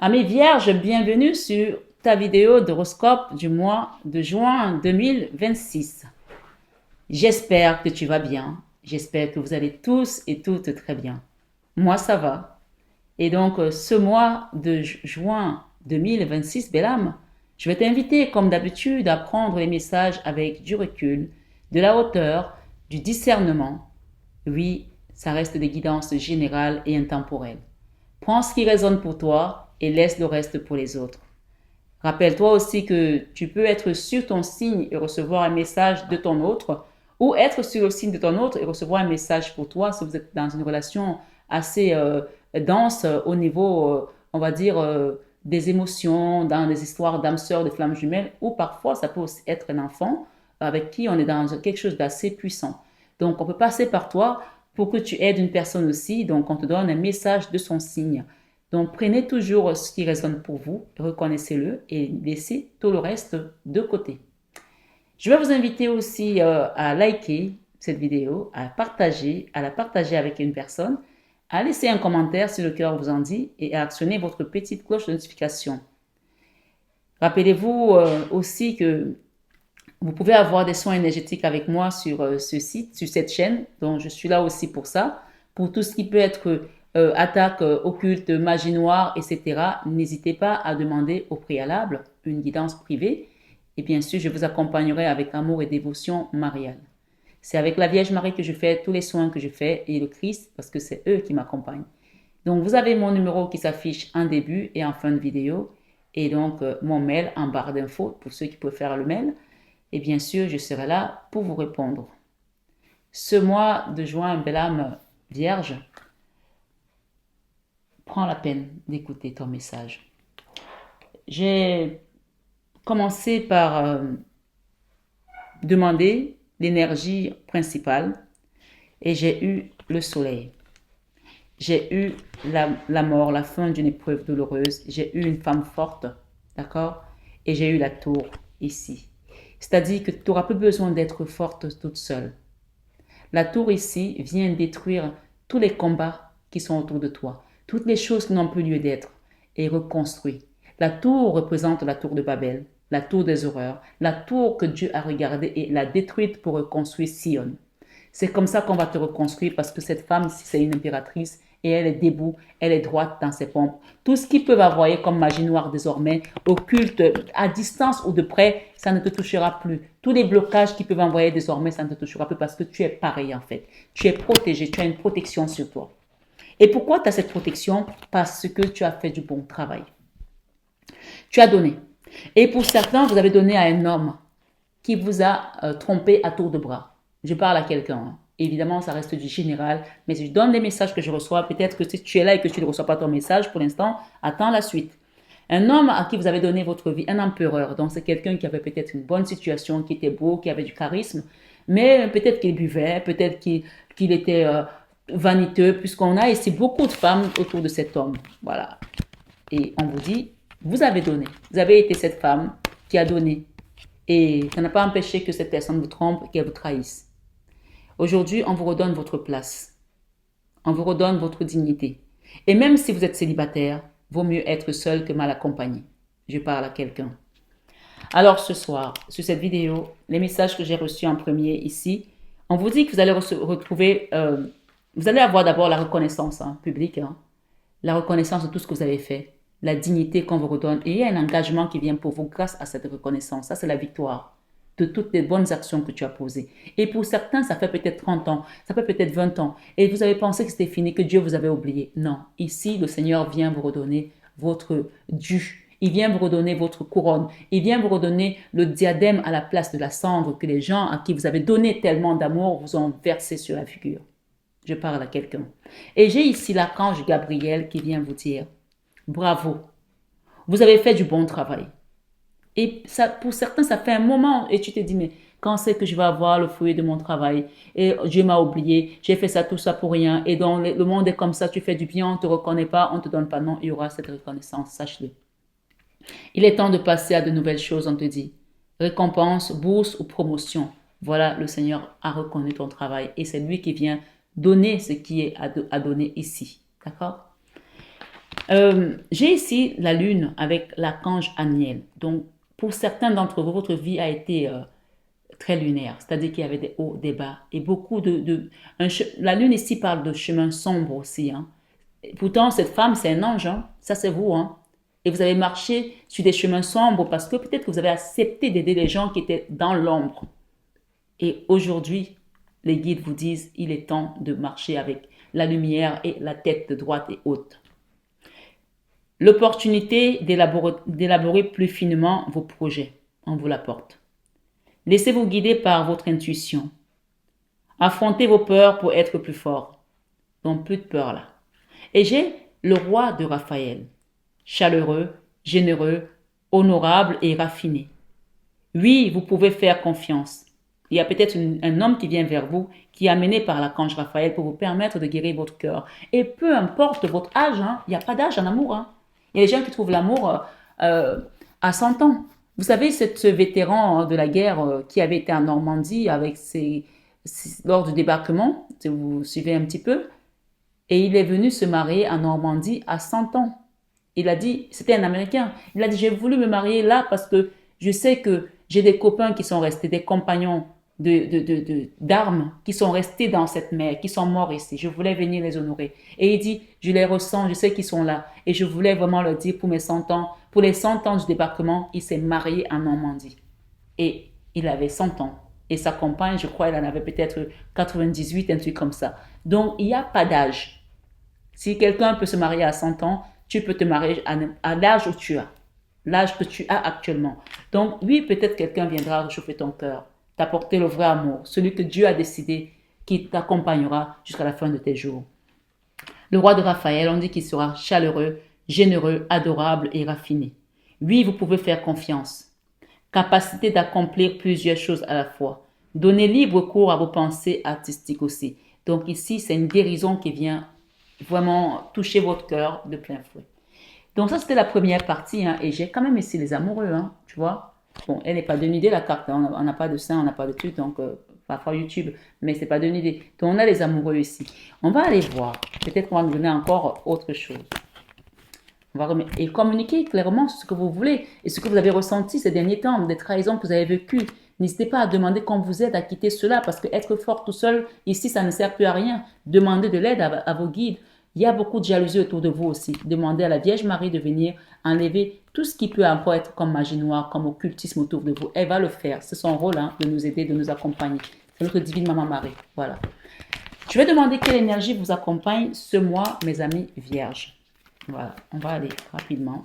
Amis vierges, bienvenue sur ta vidéo d'horoscope du mois de juin 2026. J'espère que tu vas bien. J'espère que vous allez tous et toutes très bien. Moi, ça va. Et donc, ce mois de juin 2026, belle âme, je vais t'inviter, comme d'habitude, à prendre les messages avec du recul, de la hauteur, du discernement. Oui, ça reste des guidances générales et intemporelles. Prends ce qui résonne pour toi et laisse le reste pour les autres. Rappelle-toi aussi que tu peux être sur ton signe et recevoir un message de ton autre, ou être sur le signe de ton autre et recevoir un message pour toi si vous êtes dans une relation assez dense au niveau, on va dire, des émotions, dans des histoires d'âme sœur, de flammes jumelles, ou parfois ça peut aussi être un enfant avec qui on est dans quelque chose d'assez puissant. Donc on peut passer par toi pour que tu aides une personne aussi, donc on te donne un message de son signe. Donc prenez toujours ce qui résonne pour vous, reconnaissez-le et laissez tout le reste de côté. Je vais vous inviter aussi à liker cette vidéo, à la partager avec une personne, à laisser un commentaire si le cœur vous en dit et à actionner votre petite cloche de notification. Rappelez-vous aussi que vous pouvez avoir des soins énergétiques avec moi sur ce site, sur cette chaîne. Donc, je suis là aussi pour ça. Pour tout ce qui peut être attaque occulte, magie noire, etc. N'hésitez pas à demander au préalable une guidance privée. Et bien sûr, je vous accompagnerai avec amour et dévotion mariale. C'est avec la Vierge Marie que je fais tous les soins que je fais et le Christ parce que c'est eux qui m'accompagnent. Donc, vous avez mon numéro qui s'affiche en début et en fin de vidéo. Et donc, mon mail en barre d'infos pour ceux qui préfèrent le mail. Et bien sûr, je serai là pour vous répondre. Ce mois de juin, belle âme vierge, prends la peine d'écouter ton message. J'ai commencé par demander l'énergie principale et j'ai eu le soleil. J'ai eu la mort, la fin d'une épreuve douloureuse. J'ai eu une femme forte, d'accord? Et j'ai eu la tour ici. C'est-à-dire que tu n'auras plus besoin d'être forte toute seule. La tour ici vient détruire tous les combats qui sont autour de toi, toutes les choses qui n'ont plus lieu d'être, et reconstruit. La tour représente la tour de Babel, la tour des horreurs, la tour que Dieu a regardée et l'a détruite pour reconstruire Sion. C'est comme ça qu'on va te reconstruire parce que cette femme, si c'est une impératrice, et elle est debout, elle est droite dans ses pompes. Tout ce qu'ils peuvent avoir comme magie noire désormais, occulte, à distance ou de près, ça ne te touchera plus. Tous les blocages qu'ils peuvent envoyer désormais, ça ne te touchera plus parce que tu es pareil en fait. Tu es protégé, tu as une protection sur toi. Et pourquoi tu as cette protection? Parce que tu as fait du bon travail. Tu as donné. Et pour certains, vous avez donné à un homme qui vous a trompé à tour de bras. Je parle à quelqu'un. Évidemment, ça reste du général, mais je donne les messages que je reçois. Peut-être que si tu es là et que tu ne reçois pas ton message pour l'instant, attends la suite. Un homme à qui vous avez donné votre vie, un empereur, donc c'est quelqu'un qui avait peut-être une bonne situation, qui était beau, qui avait du charisme, mais peut-être qu'il buvait, peut-être qu'il était vaniteux, puisqu'on a ici beaucoup de femmes autour de cet homme. Voilà. Et on vous dit, vous avez donné. Vous avez été cette femme qui a donné. Et ça n'a pas empêché que cette personne vous trompe et qu'elle vous trahisse. Aujourd'hui, on vous redonne votre place. On vous redonne votre dignité. Et même si vous êtes célibataire, vaut mieux être seul que mal accompagné. Je parle à quelqu'un. Alors ce soir, sur cette vidéo, les messages que j'ai reçus en premier ici, on vous dit que vous allez retrouver, vous allez avoir d'abord la reconnaissance publique, la reconnaissance de tout ce que vous avez fait, la dignité qu'on vous redonne. Et il y a un engagement qui vient pour vous grâce à cette reconnaissance. Ça, c'est la victoire de toutes les bonnes actions que tu as posées. Et pour certains, ça fait peut-être 30 ans, ça fait peut-être 20 ans. Et vous avez pensé que c'était fini, que Dieu vous avait oublié. Non, ici, le Seigneur vient vous redonner votre dû. Il vient vous redonner votre couronne. Il vient vous redonner le diadème à la place de la cendre que les gens à qui vous avez donné tellement d'amour vous ont versé sur la figure. Je parle à quelqu'un. Et j'ai ici l'archange Gabriel qui vient vous dire, bravo, vous avez fait du bon travail. Et ça, pour certains, ça fait un moment et tu te dis, mais quand c'est que je vais avoir le fruit de mon travail? Et Dieu m'a oublié, j'ai fait ça, tout ça pour rien. Et donc, le monde est comme ça, tu fais du bien, on ne te reconnaît pas, on ne te donne pas. Non, il y aura cette reconnaissance, sache-le. Il est temps de passer à de nouvelles choses, on te dit. Récompense, bourse ou promotion. Voilà, le Seigneur a reconnu ton travail et c'est lui qui vient donner ce qui est à donner ici. D'accord? J'ai ici la lune avec l'archange Aniel. Donc, pour certains d'entre vous, votre vie a été très lunaire, c'est-à-dire qu'il y avait des hauts, des bas, et beaucoup la lune ici parle de chemin sombre aussi. Hein. Et pourtant, cette femme, c'est un ange, hein. Ça c'est vous. Hein. Et vous avez marché sur des chemins sombres parce que peut-être que vous avez accepté d'aider les gens qui étaient dans l'ombre. Et aujourd'hui, les guides vous disent, il est temps de marcher avec la lumière et la tête droite et haute. L'opportunité d'élaborer plus finement vos projets, on vous l'apporte. Laissez-vous guider par votre intuition. Affrontez vos peurs pour être plus fort. Donc plus de peur là. Et j'ai le roi de Raphaël. Chaleureux, généreux, honorable et raffiné. Oui, vous pouvez faire confiance. Il y a peut-être un homme qui vient vers vous, qui est amené par l'archange Raphaël pour vous permettre de guérir votre cœur. Et peu importe votre âge, hein, il n'y a pas d'âge en amour. Hein. Il y a des gens qui trouvent l'amour à 100 ans. Vous savez, ce vétéran de la guerre qui avait été en Normandie lors du débarquement, si vous suivez un petit peu, et il est venu se marier en Normandie à 100 ans. Il a dit, c'était un Américain, il a dit, j'ai voulu me marier là parce que je sais que j'ai des copains qui sont restés, des compagnons d'armes qui sont restés dans cette mer, qui sont morts ici. Je voulais venir les honorer. Et il dit, je les ressens, je sais qu'ils sont là. Et je voulais vraiment leur dire pour mes 100 ans, pour les 100 ans du débarquement, il s'est marié en Normandie. Et il avait 100 ans. Et sa compagne, je crois, elle en avait peut-être 98, un truc comme ça. Donc, il n'y a pas d'âge. Si quelqu'un peut se marier à 100 ans, tu peux te marier à l'âge où tu as. L'âge que tu as actuellement. Donc, oui, peut-être quelqu'un viendra réchauffer ton cœur, t'apporter le vrai amour, celui que Dieu a décidé qui t'accompagnera jusqu'à la fin de tes jours. Le roi de Raphaël, on dit qu'il sera chaleureux, généreux, adorable et raffiné. Oui, vous pouvez faire confiance. Capacité d'accomplir plusieurs choses à la fois. Donnez libre cours à vos pensées artistiques aussi. Donc ici, c'est une guérison qui vient vraiment toucher votre cœur de plein fouet. Donc ça, c'était la première partie. Hein, et j'ai quand même ici les amoureux, hein, tu vois. Bon, elle n'est pas dénudée la carte. Hein, on n'a pas de sein, on n'a pas de truc. Donc, parfois YouTube. Mais c'est pas dénudé. Donc, on a les amoureux ici. On va aller voir. Peut-être qu'on va nous donner encore autre chose. On va et communiquer clairement ce que vous voulez et ce que vous avez ressenti ces derniers temps, des trahisons que vous avez vécues. N'hésitez pas à demander qu'on vous aide à quitter cela parce que être fort tout seul, ici, ça ne sert plus à rien. Demandez de l'aide à vos guides. Il y a beaucoup de jalousie autour de vous aussi. Demandez à la Vierge Marie de venir enlever tout ce qui peut encore être comme magie noire, comme occultisme autour de vous. Elle va le faire. C'est son rôle hein, de nous aider, de nous accompagner. C'est notre divine maman Marie. Voilà. Je vais demander quelle énergie vous accompagne ce mois, mes amis vierges. Voilà, on va aller rapidement.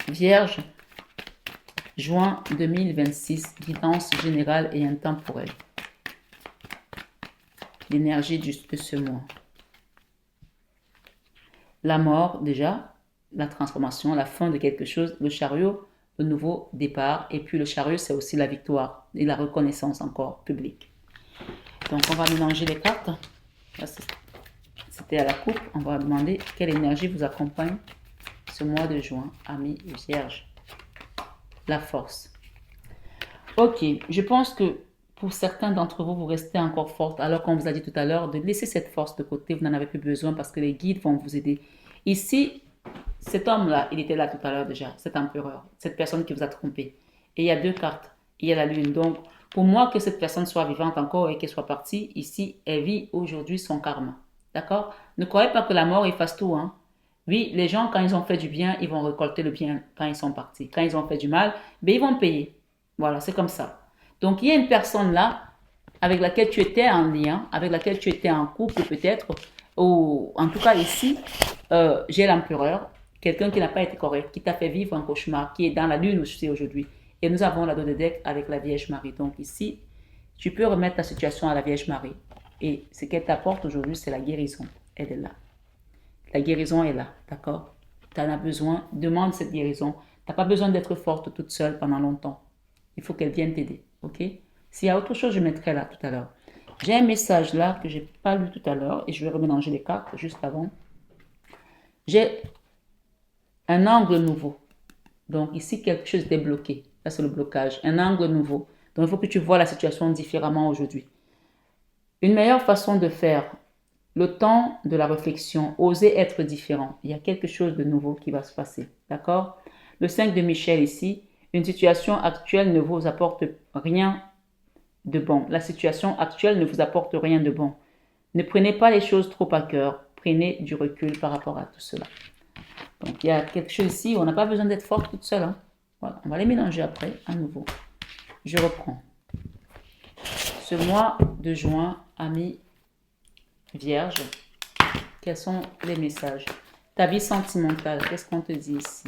Vierge, juin 2026, guidance générale et intemporelle. L'énergie de ce mois. La mort, déjà, la transformation, la fin de quelque chose, le chariot, le nouveau départ. Et puis le chariot, c'est aussi la victoire et la reconnaissance encore publique. Donc, on va mélanger les cartes. C'était à la coupe. On va demander quelle énergie vous accompagne ce mois de juin, amis vierges. La force. Ok, je pense que pour certains d'entre vous, vous restez encore forte, alors qu'on vous a dit tout à l'heure de laisser cette force de côté, vous n'en avez plus besoin parce que les guides vont vous aider. Ici, cet homme-là, il était là tout à l'heure déjà, cet empereur, cette personne qui vous a trompé. Et il y a deux cartes, il y a la lune. Donc, pour moi, que cette personne soit vivante encore et qu'elle soit partie, ici, elle vit aujourd'hui son karma. D'accord? Ne croyez pas que la mort efface tout. Hein? Oui, les gens, quand ils ont fait du bien, ils vont récolter le bien quand ils sont partis. Quand ils ont fait du mal, ben, ils vont payer. Voilà, c'est comme ça. Donc, il y a une personne là avec laquelle tu étais en lien, avec laquelle tu étais en couple peut-être, ou en tout cas ici, j'ai l'empereur, quelqu'un qui n'a pas été correct, qui t'a fait vivre un cauchemar, qui est dans la lune aussi aujourd'hui. Et nous avons la dos de deck avec la Vierge Marie. Donc ici, tu peux remettre ta situation à la Vierge Marie. Et ce qu'elle t'apporte aujourd'hui, c'est la guérison. Elle est là. La guérison est là, d'accord? Tu en as besoin, demande cette guérison. Tu n'as pas besoin d'être forte toute seule pendant longtemps. Il faut qu'elle vienne t'aider, ok? S'il y a autre chose, je mettrai là tout à l'heure. J'ai un message là que je n'ai pas lu tout à l'heure et je vais remélanger les cartes juste avant. J'ai un angle nouveau. Donc ici, quelque chose est bloqué. Là, c'est le blocage. Un angle nouveau. Donc il faut que tu vois la situation différemment aujourd'hui. Une meilleure façon de faire le temps de la réflexion, oser être différent. Il y a quelque chose de nouveau qui va se passer. D'accord? Le 5 de Michel ici, une situation actuelle ne vous apporte rien de bon. La situation actuelle ne vous apporte rien de bon. Ne prenez pas les choses trop à cœur. Prenez du recul par rapport à tout cela. Donc, il y a quelque chose ici, on n'a pas besoin d'être forte toute seule. Hein. Voilà, on va les mélanger après, à nouveau. Je reprends. Ce mois de juin, amis vierges, quels sont les messages? Ta vie sentimentale, qu'est-ce qu'on te dit ici?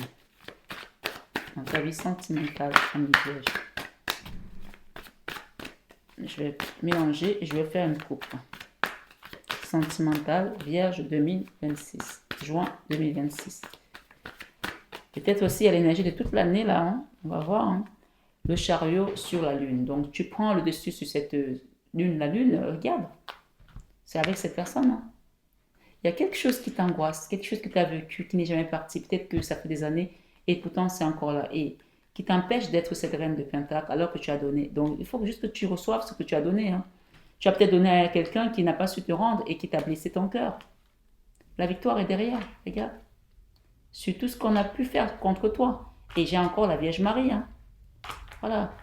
Dans ta vie sentimentale, amis vierges. Je vais mélanger et je vais faire une coupe. Sentimentale, vierge 2026, juin 2026. Peut-être aussi à l'énergie de toute l'année là, hein? On va voir. Hein? Le chariot sur la lune. Donc tu prends le dessus sur cette lune. La lune, regarde, c'est avec cette personne. Hein? Il y a quelque chose qui t'angoisse, quelque chose que tu as vécu, qui n'est jamais parti. Peut-être que ça fait des années et pourtant c'est encore là. Et qui t'empêche d'être cette reine de Pentacle alors que tu as donné. Donc il faut juste que tu reçoives ce que tu as donné. Hein? Tu as peut-être donné à quelqu'un qui n'a pas su te rendre et qui t'a blessé ton cœur. La victoire est derrière, regarde. Sur tout ce qu'on a pu faire contre toi. Et j'ai encore la Vierge Marie. Hein? Voilà.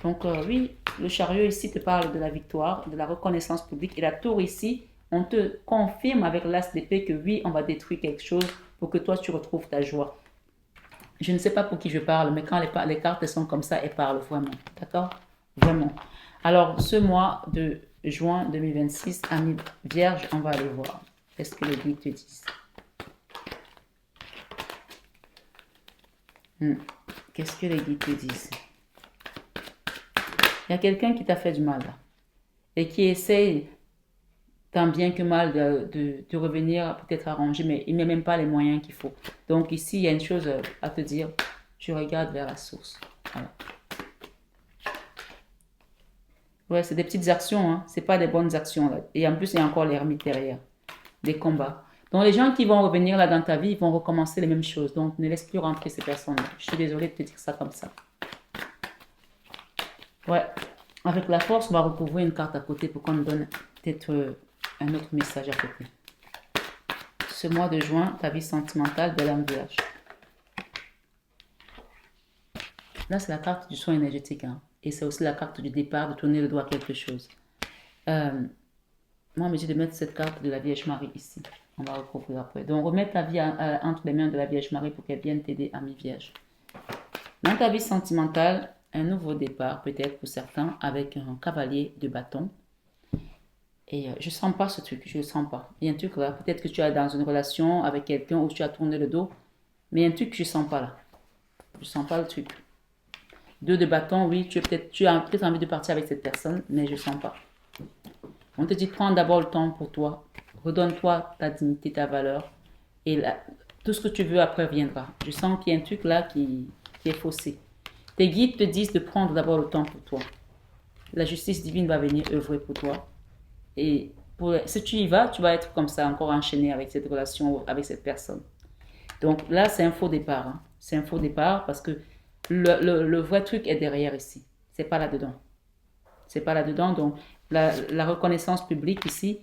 Donc oui, le chariot ici te parle de la victoire, de la reconnaissance publique. Et la tour ici, on te confirme avec l'as d'épée que oui, on va détruire quelque chose pour que toi, tu retrouves ta joie. Je ne sais pas pour qui je parle, mais quand les cartes sont comme ça, elles parlent vraiment. D'accord? Vraiment. Alors, ce mois de juin 2026, amis vierges, on va aller voir. Qu'est-ce que les guides te disent? Qu'est-ce que les guides te disent? Il y a quelqu'un qui t'a fait du mal là, et qui essaye tant bien que mal de revenir, peut-être arranger, mais il ne met même pas les moyens qu'il faut. Donc ici, il y a une chose à te dire, tu regardes vers la source. Voilà. Ouais, c'est des petites actions, hein. C'est pas des bonnes actions là. Et en plus, il y a encore l'ermite derrière, des combats. Donc les gens qui vont revenir là dans ta vie, ils vont recommencer les mêmes choses. Donc ne laisse plus rentrer ces personnes-là. Je suis désolée de te dire ça comme ça. Ouais, avec la force, on va recouvrir une carte à côté pour qu'on nous donne peut-être un autre message à côté. Ce mois de juin, ta vie sentimentale de l'âme vierge. Là, c'est la carte du soin énergétique. Hein, et c'est aussi la carte du départ, de tourner le doigt à quelque chose. Moi, je vais de mettre cette carte de la Vierge Marie ici. On va recouvrir après. Donc, remettre ta vie entre les mains de la Vierge Marie pour qu'elle vienne t'aider, amie vierge. Dans ta vie sentimentale, un nouveau départ, peut-être pour certains, avec un cavalier de bâton. Et je ne sens pas ce truc, je ne le sens pas. Il y a un truc là, peut-être que tu es dans une relation avec quelqu'un où tu as tourné le dos, mais il y a un truc que je ne sens pas là. Je ne sens pas le truc. 2 de bâton, oui, tu as peut-être envie de partir avec cette personne, mais je ne sens pas. On te dit, prends d'abord le temps pour toi, redonne-toi ta dignité, ta valeur, et là, tout ce que tu veux après viendra. Je sens qu'il y a un truc là qui est faussé. Tes guides te disent de prendre d'abord le temps pour toi. La justice divine va venir œuvrer pour toi. Et si tu y vas, tu vas être comme ça, encore enchaîné avec cette relation, avec cette personne. Donc là, c'est un faux départ. Hein. C'est un faux départ parce que le vrai truc est derrière ici. C'est pas là-dedans. C'est pas là-dedans. Donc la reconnaissance publique ici,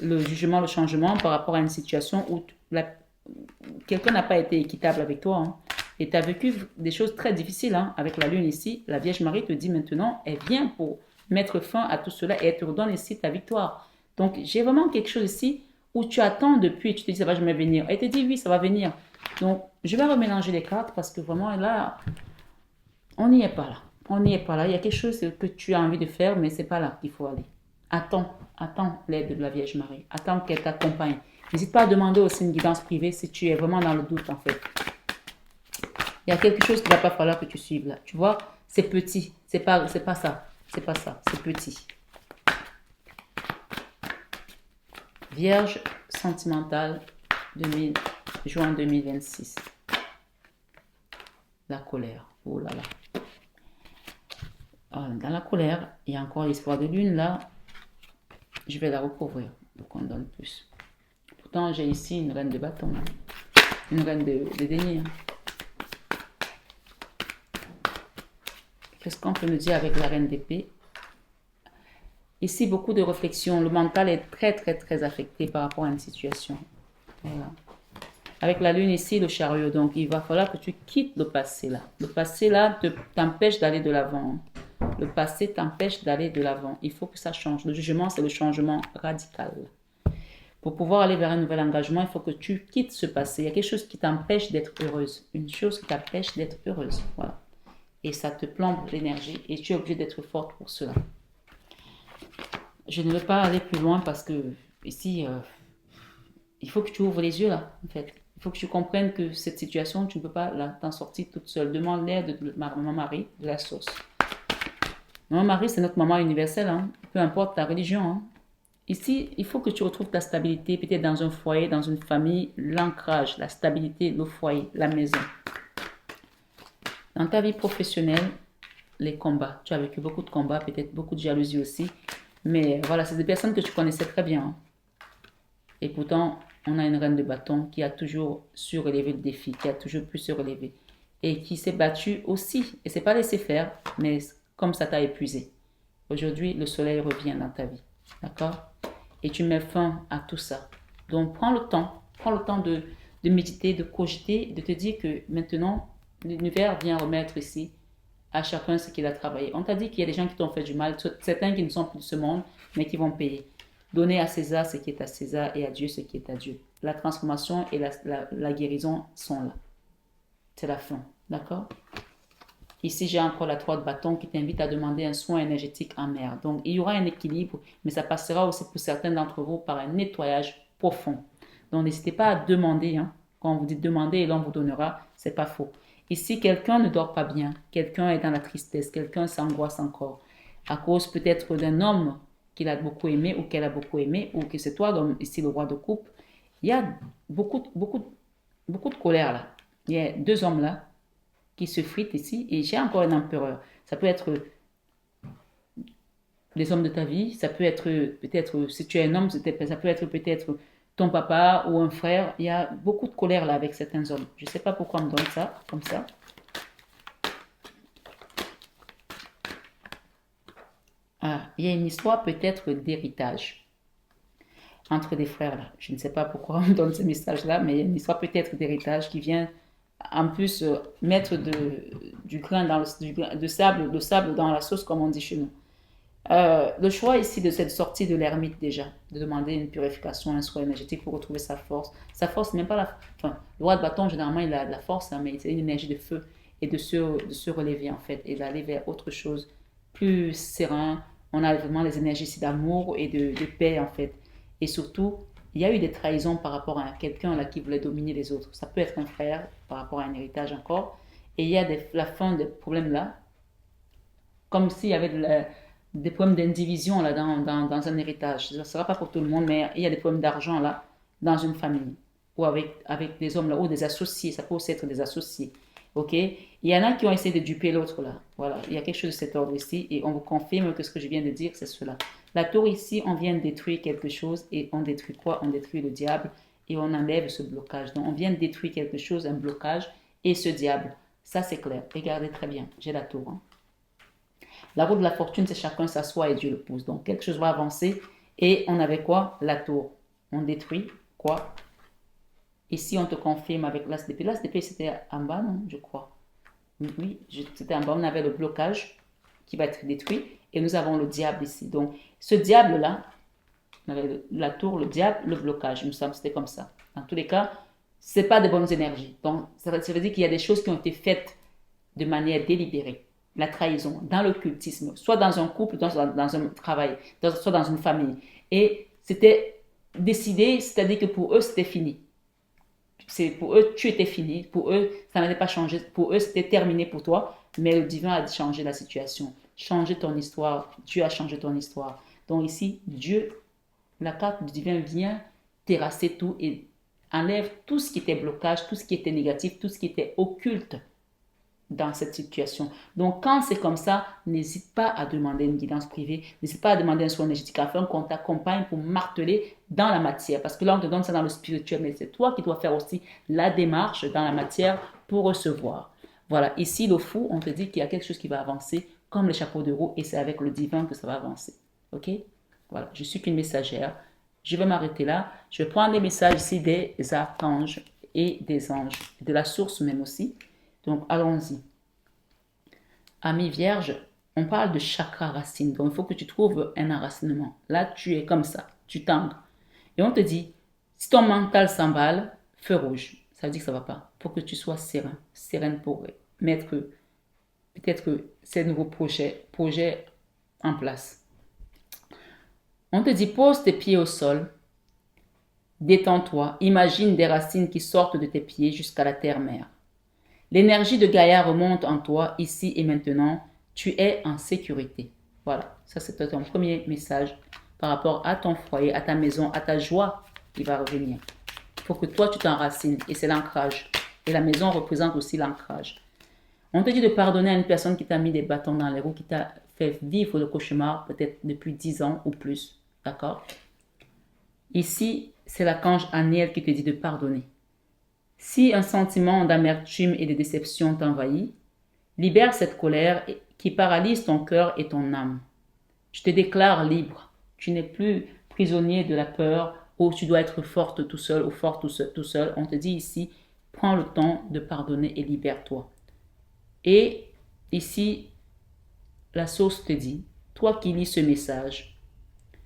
le jugement, le changement par rapport à une situation où quelqu'un n'a pas été équitable avec toi. Hein. Et tu as vécu des choses très difficiles hein, avec la lune ici. La Vierge Marie te dit maintenant, elle vient pour mettre fin à tout cela et elle te redonne ici ta victoire. Donc, j'ai vraiment quelque chose ici où tu attends depuis, tu te dis, ça va jamais venir. Elle te dit, oui, ça va venir. Donc, je vais remélanger les cartes parce que vraiment, là, on n'y est pas là. On n'y est pas là. Il y a quelque chose que tu as envie de faire, mais c'est pas là qu'il faut aller. Attends l'aide de la Vierge Marie. Attends qu'elle t'accompagne. N'hésite pas à demander aussi une guidance privée si tu es vraiment dans le doute, en fait. Il y a quelque chose qu'il ne va pas falloir que tu suives là. Tu vois, c'est petit. C'est pas ça. C'est pas ça. C'est petit. Vierge sentimentale, juin 2026. La colère. Oh là là. Dans la colère, il y a encore l'espoir de lune là. Je vais la recouvrir pour qu'on donne plus. Pourtant, j'ai ici une reine de bâton. Hein. Une reine de denier. Hein. Qu'est-ce qu'on peut me dire avec la reine d'épée? Ici, beaucoup de réflexion. Le mental est très, très, très affecté par rapport à une situation. Voilà. Avec la lune ici, le chariot. Donc, il va falloir que tu quittes le passé là. Le passé là t'empêche d'aller de l'avant. Le passé t'empêche d'aller de l'avant. Il faut que ça change. Le jugement, c'est le changement radical. Pour pouvoir aller vers un nouvel engagement, il faut que tu quittes ce passé. Il y a quelque chose qui t'empêche d'être heureuse. Une chose qui t'empêche d'être heureuse. Voilà. Et ça te plombe l'énergie et tu es obligé d'être forte pour cela. Je ne veux pas aller plus loin parce que ici, il faut que tu ouvres les yeux là, en fait. Il faut que tu comprennes que cette situation, tu ne peux pas t'en sortir toute seule. Demande l'aide de maman Marie de la source. Maman Marie, c'est notre maman universelle, hein. Peu importe ta religion. Hein. Ici, il faut que tu retrouves ta stabilité, peut-être dans un foyer, dans une famille, l'ancrage, la stabilité, le foyer, la maison. Dans ta vie professionnelle, les combats. Tu as vécu beaucoup de combats, peut-être beaucoup de jalousie aussi. Mais voilà, c'est des personnes que tu connaissais très bien. Hein. Et pourtant, on a une reine de bâton qui a toujours su relever le défi, qui a toujours pu se relever. Et qui s'est battue aussi. Et c'est pas laissé faire, mais comme ça t'a épuisé. Aujourd'hui, le soleil revient dans ta vie. D'accord? Et tu mets fin à tout ça. Donc, prends le temps de méditer, de cogiter, de te dire que maintenant, l'univers vient remettre ici à chacun ce qu'il a travaillé. On t'a dit qu'il y a des gens qui t'ont fait du mal, certains qui ne sont plus de ce monde, mais qui vont payer. Donner à César ce qui est à César et à Dieu ce qui est à Dieu. La transformation et la guérison sont là. C'est la fin. D'accord? Ici, j'ai encore la 3 de bâton qui t'invite à demander un soin énergétique en mer. Donc, il y aura un équilibre, mais ça passera aussi pour certains d'entre vous par un nettoyage profond. Donc, n'hésitez pas à demander. Hein. Quand on vous dit demander et l'on vous donnera, c'est pas faux. Ici, quelqu'un ne dort pas bien, quelqu'un est dans la tristesse, quelqu'un s'angoisse encore, à cause peut-être d'un homme qu'il a beaucoup aimé ou qu'elle a beaucoup aimé, ou que c'est toi, donc ici le roi de coupe. Il y a beaucoup de colère là. Il y a 2 hommes là qui se fritent ici, et j'ai encore un empereur. Ça peut être les hommes de ta vie, ça peut être peut-être, si tu es un homme, ça peut être peut-être ton papa ou un frère. Il y a beaucoup de colère là avec certains hommes. Je ne sais pas pourquoi on me donne ça, comme ça. Ah, il y a une histoire peut-être d'héritage entre des frères là. Je ne sais pas pourquoi on me donne ce message là, mais il y a une histoire peut-être d'héritage qui vient en plus mettre du grain dans de sable dans la sauce comme on dit chez nous. Le choix ici de cette sortie de l'ermite déjà, de demander une purification, un soin énergétique pour retrouver sa force. Sa force, même pas la... Enfin, le roi de bâton, généralement, il a de la force, hein, mais c'est une énergie de feu et de se relever en fait et d'aller vers autre chose plus serein. On a vraiment les énergies ici d'amour et de paix en fait. Et surtout, il y a eu des trahisons par rapport à quelqu'un là qui voulait dominer les autres. Ça peut être un frère par rapport à un héritage encore. Et il y a la fin des problèmes là, comme s'il y avait des problèmes d'indivision là dans un héritage. Ça ne sera pas pour tout le monde, mais il y a des problèmes d'argent là dans une famille ou avec des hommes là ou des associés. Ça peut aussi être des associés. Ok? Il y en a qui ont essayé de duper l'autre là. Voilà, il y a quelque chose de cet ordre ici et on vous confirme que ce que je viens de dire, c'est cela. La tour ici, on vient de détruire quelque chose et on détruit quoi? On détruit le diable et on enlève ce blocage. Donc on vient de détruire quelque chose, un blocage et ce diable. Ça c'est clair. Regardez très bien. J'ai la tour. Hein. La roue de la fortune, c'est chacun s'assoit et Dieu le pousse. Donc quelque chose va avancer et on avait quoi? La tour. On détruit quoi? Ici, on te confirme avec l'as d'épée. L'as d'épée, c'était en bas, non? Je crois. Oui, c'était en bas. On avait le blocage qui va être détruit et nous avons le diable ici. Donc, ce diable-là, on avait la tour, le diable, le blocage. Il me semble que c'était comme ça. Dans tous les cas, ce n'est pas de bonnes énergies. Donc, ça veut dire qu'il y a des choses qui ont été faites de manière délibérée. La trahison, dans l'occultisme, soit dans un couple, dans un travail, soit dans une famille. Et c'était décidé, c'est-à-dire que pour eux, c'était fini. Pour eux, tu étais fini. Pour eux, ça n'allait pas changer. Pour eux, c'était terminé pour toi. Mais le divin a changé la situation. Changer ton histoire. Dieu a changé ton histoire. Donc ici, Dieu, la carte du divin vient terrasser tout et enlève tout ce qui était blocage, tout ce qui était négatif, tout ce qui était occulte dans cette situation. Donc, quand c'est comme ça, n'hésite pas à demander une guidance privée, n'hésite pas à demander un soin énergétique afin qu'on t'accompagne pour marteler dans la matière. Parce que là, on te donne ça dans le spirituel, mais c'est toi qui dois faire aussi la démarche dans la matière pour recevoir. Voilà, ici, le fou, on te dit qu'il y a quelque chose qui va avancer comme le chapeau de roue et c'est avec le divin que ça va avancer. Ok? Voilà, je suis qu'une messagère. Je vais m'arrêter là. Je vais prendre les messages ici des archanges et des anges, de la source même aussi. Donc, allons-y. Ami Vierge, on parle de chakra racine. Donc, il faut que tu trouves un enracinement. Là, tu es comme ça. Tu tendres. Et on te dit, si ton mental s'emballe, feu rouge. Ça veut dire que ça ne va pas. Il faut que tu sois serein. Sereine pour mettre peut-être ces nouveaux projets en place. On te dit, pose tes pieds au sol. Détends-toi. Imagine des racines qui sortent de tes pieds jusqu'à la terre-mère. L'énergie de Gaïa remonte en toi, ici et maintenant. Tu es en sécurité. Voilà, ça c'est ton premier message par rapport à ton foyer, à ta maison, à ta joie qui va revenir. Il faut que toi tu t'enracines et c'est l'ancrage. Et la maison représente aussi l'ancrage. On te dit de pardonner à une personne qui t'a mis des bâtons dans les roues, qui t'a fait vivre le cauchemar peut-être depuis 10 ans ou plus. D'accord? Ici, c'est l'archange Aniel qui te dit de pardonner. Si un sentiment d'amertume et de déception t'envahit, libère cette colère qui paralyse ton cœur et ton âme. Je te déclare libre. Tu n'es plus prisonnier de la peur ou tu dois être forte tout seul ou fort tout seul. On te dit ici, prends le temps de pardonner et libère-toi. Et ici, la source te dit, toi qui lis ce message,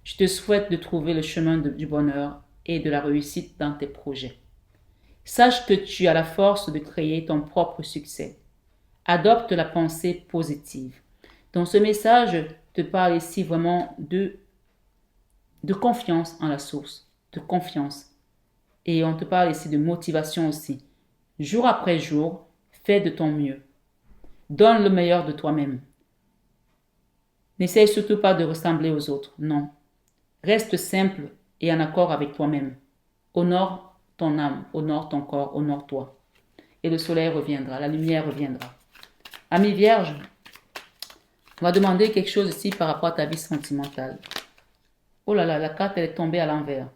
je te souhaite de trouver le chemin du bonheur et de la réussite dans tes projets. Sache que tu as la force de créer ton propre succès. Adopte la pensée positive. Donc ce message te parle ici vraiment de confiance en la source, de confiance. Et on te parle ici de motivation aussi. Jour après jour, fais de ton mieux. Donne le meilleur de toi-même. N'essaye surtout pas de ressembler aux autres, non. Reste simple et en accord avec toi-même. Honore ton âme, honore ton corps, honore-toi. Et le soleil reviendra, la lumière reviendra. Ami Vierge, on va demander quelque chose ici par rapport à ta vie sentimentale. Oh là là, la carte elle est tombée à l'envers.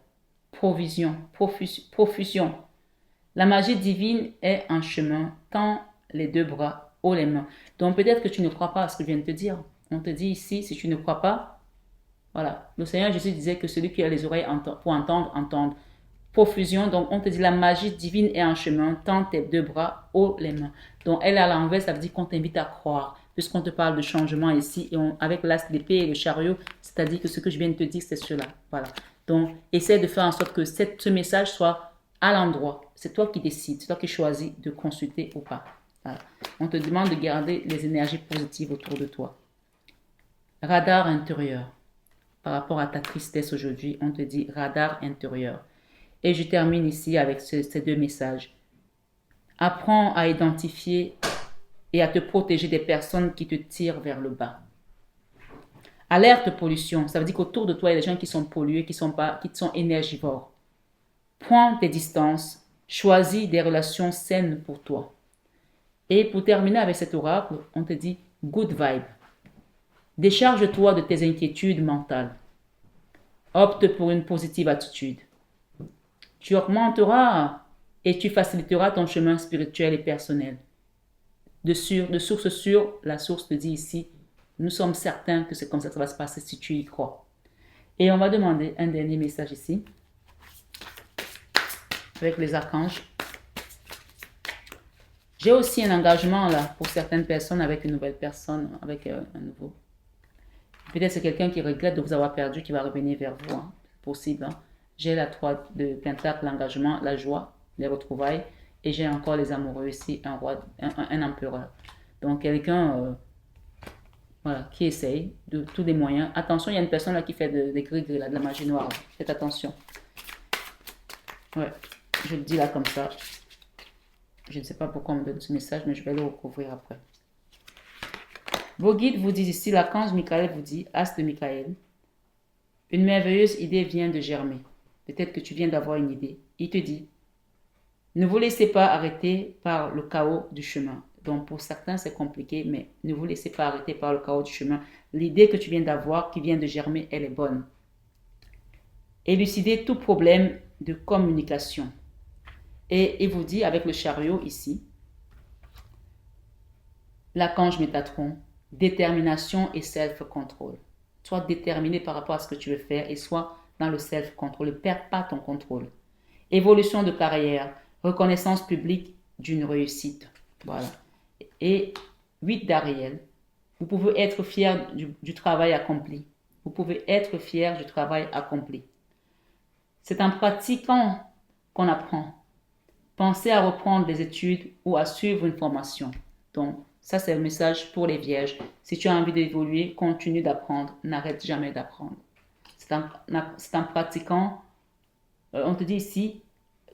Provision, profusion. La magie divine est en chemin, tend les deux bras, haut les mains. Donc peut-être que tu ne crois pas à ce que je viens de te dire. On te dit ici, si tu ne crois pas, voilà. Le Seigneur Jésus disait que celui qui a les oreilles pour entendre, entende. Profusion, donc on te dit la magie divine est en chemin, tend tes deux bras, haut les mains. Donc elle est à l'envers, ça veut dire qu'on t'invite à croire, puisqu'on te parle de changement ici, et avec l'as d'épée et le chariot, c'est-à-dire que ce que je viens de te dire, c'est cela. Voilà. Donc essaie de faire en sorte que ce message soit à l'endroit. C'est toi qui décides, c'est toi qui choisis de consulter ou pas. Voilà. On te demande de garder les énergies positives autour de toi. Radar intérieur. Par rapport à ta tristesse aujourd'hui, on te dit radar intérieur. Et je termine ici avec ces deux messages. Apprends à identifier et à te protéger des personnes qui te tirent vers le bas. Alerte pollution, ça veut dire qu'autour de toi, il y a des gens qui sont pollués, qui sont énergivores. Prends tes distances, choisis des relations saines pour toi. Et pour terminer avec cet oracle, on te dit good vibe. Décharge-toi de tes inquiétudes mentales. Opte pour une positive attitude. Tu augmenteras et tu faciliteras ton chemin spirituel et personnel. De source sûre, la source te dit ici, nous sommes certains que c'est comme ça que ça va se passer si tu y crois. Et on va demander un dernier message ici, avec les archanges. J'ai aussi un engagement là pour certaines personnes avec une nouvelle personne, avec un nouveau. Peut-être c'est quelqu'un qui regrette de vous avoir perdu, qui va revenir vers vous. Hein. C'est possible. Hein. J'ai la 3 de Pentacle, l'engagement, la joie, les retrouvailles. Et j'ai encore les amoureux ici, un roi, un empereur. Donc quelqu'un voilà, qui essaye de tous les moyens. Attention, il y a une personne là qui fait des gris-gris, de la magie noire. Là. Faites attention. Ouais, je le dis là comme ça. Je ne sais pas pourquoi on me donne ce message, mais je vais le recouvrir après. Vos guides vous disent ici, l'archange Michael vous dit, As de Michael, une merveilleuse idée vient de germer. Peut-être que tu viens d'avoir une idée. Il te dit, ne vous laissez pas arrêter par le chaos du chemin. Donc pour certains c'est compliqué, mais ne vous laissez pas arrêter par le chaos du chemin. L'idée que tu viens d'avoir, qui vient de germer, elle est bonne. Élucidez tout problème de communication. Et il vous dit avec le chariot ici, l'archange Métatron, détermination et self-control. Sois déterminé par rapport à ce que tu veux faire et sois dans le self-control. Ne perds pas ton contrôle. Évolution de carrière, reconnaissance publique d'une réussite. Voilà. Et 8 d'Ariel. Vous pouvez être fier du travail accompli. Vous pouvez être fier du travail accompli. C'est en pratiquant qu'on apprend. Pensez à reprendre des études ou à suivre une formation. Donc, ça, c'est un message pour les vierges. Si tu as envie d'évoluer, continue d'apprendre. N'arrête jamais d'apprendre. C'est en pratiquant, on te dit ici,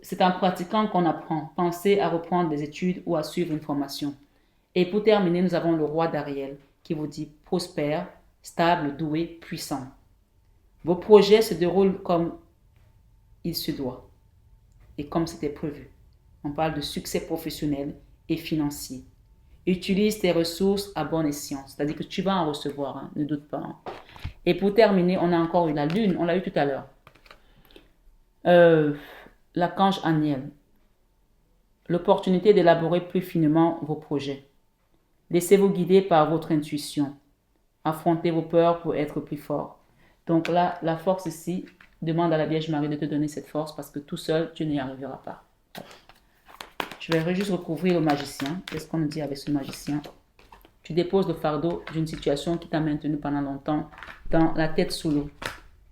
c'est en pratiquant qu'on apprend. Pensez à reprendre des études ou à suivre une formation. Et pour terminer, nous avons le roi d'Ariel qui vous dit prospère, stable, doué, puissant. Vos projets se déroulent comme il se doit et comme c'était prévu. On parle de succès professionnel et financier. Utilise tes ressources à bon escient, c'est-à-dire que tu vas en recevoir, hein, ne doute pas. Hein. Et pour terminer, on a encore eu la lune, on l'a eu tout à l'heure. L'archange Aniel. L'opportunité d'élaborer plus finement vos projets. Laissez-vous guider par votre intuition. Affrontez vos peurs pour être plus fort. Donc là, la force ici, demande à la Vierge Marie de te donner cette force parce que tout seul, tu n'y arriveras pas. Je vais juste recouvrir le magicien. Qu'est-ce qu'on nous dit avec ce magicien? Tu déposes le fardeau d'une situation qui t'a maintenu pendant longtemps dans la tête sous l'eau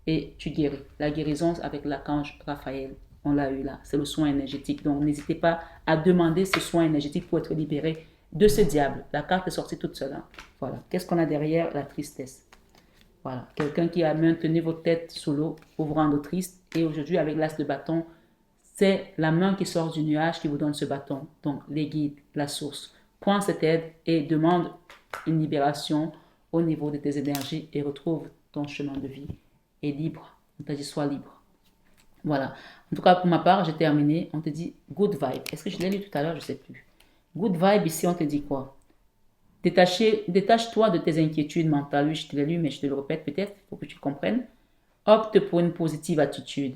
et tu guéris. La guérison avec l'archange Raphaël, on l'a eu là. C'est le soin énergétique. Donc n'hésitez pas à demander ce soin énergétique pour être libéré de ce diable. La carte est sortie toute seule. Hein. Voilà. Qu'est-ce qu'on a derrière? La tristesse. Voilà. Quelqu'un qui a maintenu votre tête sous l'eau pour vous rendre triste. Et aujourd'hui, avec l'as de bâton, c'est la main qui sort du nuage qui vous donne ce bâton. Donc, les guides, la source. Prends cette aide et demande une libération au niveau de tes énergies et retrouve ton chemin de vie. Et libre. On t'a dit, sois libre. Voilà. En tout cas, pour ma part, j'ai terminé. On te dit good vibe. Est-ce que je l'ai lu tout à l'heure? Je ne sais plus. Good vibe, ici, on te dit quoi? Détache-toi de tes inquiétudes mentales. Oui, je te l'ai lu, mais je te le répète peut-être pour que tu comprennes. Opte pour une positive attitude.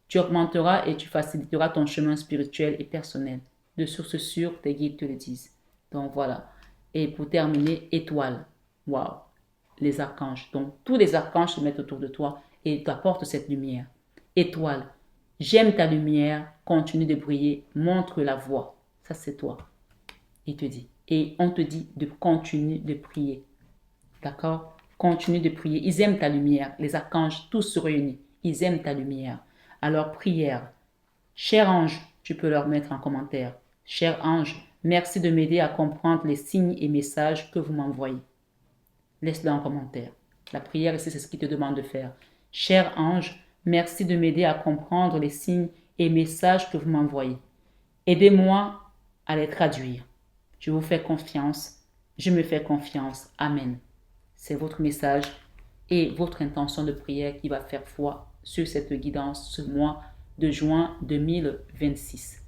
Tu augmenteras et tu faciliteras ton chemin spirituel et personnel. De sources sûres, tes guides te le disent. Donc voilà. Et pour terminer, étoile. Waouh. Les archanges. Donc tous les archanges se mettent autour de toi et t'apportent cette lumière. Étoile. J'aime ta lumière. Continue de briller. Montre la voie. Ça, c'est toi. Il te dit. Et on te dit de continuer de prier. D'accord? Continue de prier. Ils aiment ta lumière. Les archanges, tous se réunissent. Ils aiment ta lumière. Alors, prière. Cher ange, tu peux leur mettre en commentaire. Cher ange, merci de m'aider à comprendre les signes et messages que vous m'envoyez. Laisse-le en commentaire. La prière ici, c'est ce qu'il te demande de faire. Cher ange, merci de m'aider à comprendre les signes et messages que vous m'envoyez. Aidez-moi à les traduire. Je vous fais confiance. Je me fais confiance. Amen. C'est votre message et votre intention de prière qui va faire foi sur cette guidance ce mois de juin 2026.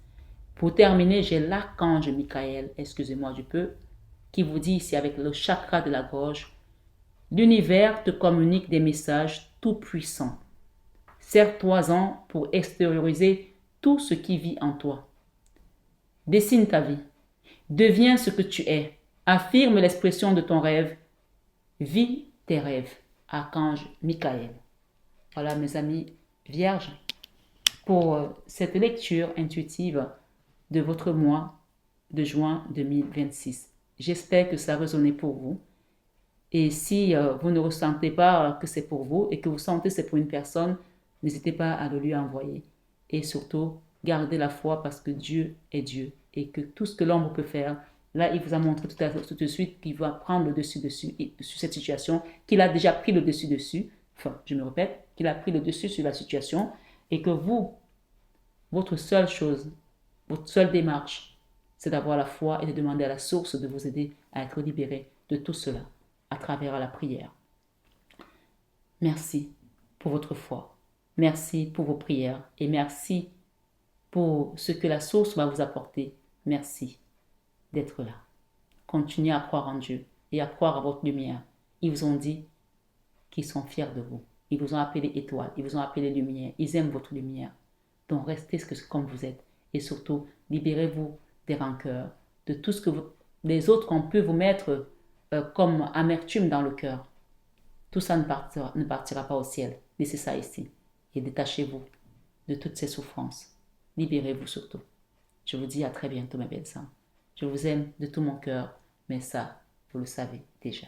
Pour terminer, j'ai l'archange Michael, excusez-moi du peu, qui vous dit ici avec le chakra de la gorge, l'univers te communique des messages tout puissants. Sers-toi-en pour extérioriser tout ce qui vit en toi. Dessine ta vie. Deviens ce que tu es. Affirme l'expression de ton rêve. Vis tes rêves. Archange Michael. Voilà mes amis vierges pour cette lecture intuitive de votre mois de juin 2026. J'espère que ça a résonné pour vous. Et si vous ne ressentez pas que c'est pour vous et que vous sentez que c'est pour une personne, n'hésitez pas à le lui envoyer. Et surtout, gardez la foi parce que Dieu est Dieu et que tout ce que l'homme peut faire, là, il vous a montré tout de suite qu'il va prendre le dessus sur cette situation, qu'il a déjà pris le dessus, enfin, je me répète, qu'il a pris le dessus sur la situation et que vous, votre seule chose, votre seule démarche, c'est d'avoir la foi et de demander à la source de vous aider à être libéré de tout cela à travers la prière. Merci pour votre foi. Merci pour vos prières et merci pour ce que la source va vous apporter. Merci d'être là. Continuez à croire en Dieu et à croire à votre lumière. Ils vous ont dit qu'ils sont fiers de vous. Ils vous ont appelé étoile, ils vous ont appelé lumière. Ils aiment votre lumière. Donc restez comme vous êtes. Et surtout, libérez-vous des rancœurs, de tout ce que les autres ont pu vous mettre comme amertume dans le cœur. Tout ça ne partira pas au ciel. Laissez ça ici. Et détachez-vous de toutes ces souffrances. Libérez-vous surtout. Je vous dis à très bientôt, mes belles sœurs. Je vous aime de tout mon cœur, mais ça, vous le savez déjà.